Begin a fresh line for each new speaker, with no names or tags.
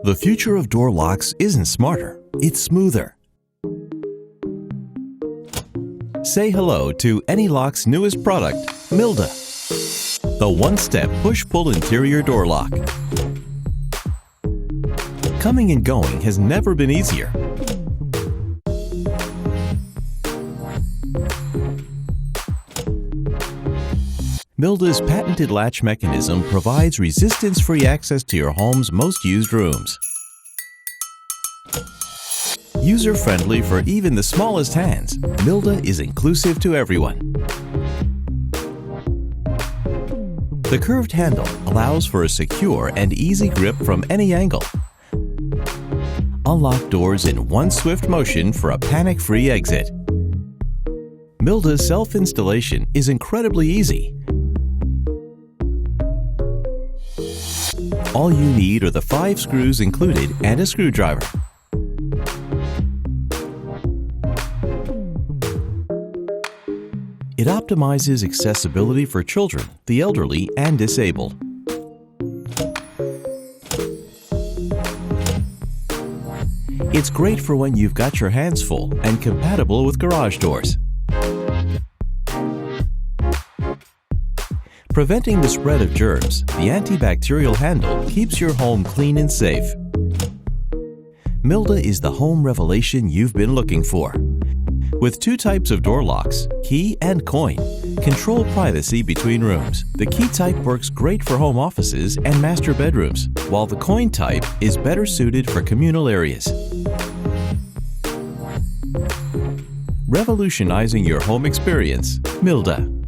The future of door locks isn't smarter, it's smoother. Say hello to Anylock's newest product, Milda, the one-step push-pull interior door lock. Coming and going has never been easier. Milda's patented latch mechanism provides resistance-free access to your home's most used rooms. User-friendly for even the smallest hands, Milda is inclusive to everyone. The curved handle allows for a secure and easy grip from any angle. Unlock doors in one swift motion for a panic-free exit. Milda's self-installation is incredibly easy. All you need are the 5 screws included and a screwdriver. It optimizes accessibility for children, the elderly, and disabled. It's great for when you've got your hands full and compatible with garage doors. Preventing the spread of germs, the antibacterial handle keeps your home clean and safe. Milda is the home revelation you've been looking for. With 2 types of door locks, key and coin, control privacy between rooms. The key type works great for home offices and master bedrooms, while the coin type is better suited for communal areas. Revolutionizing your home experience, Milda.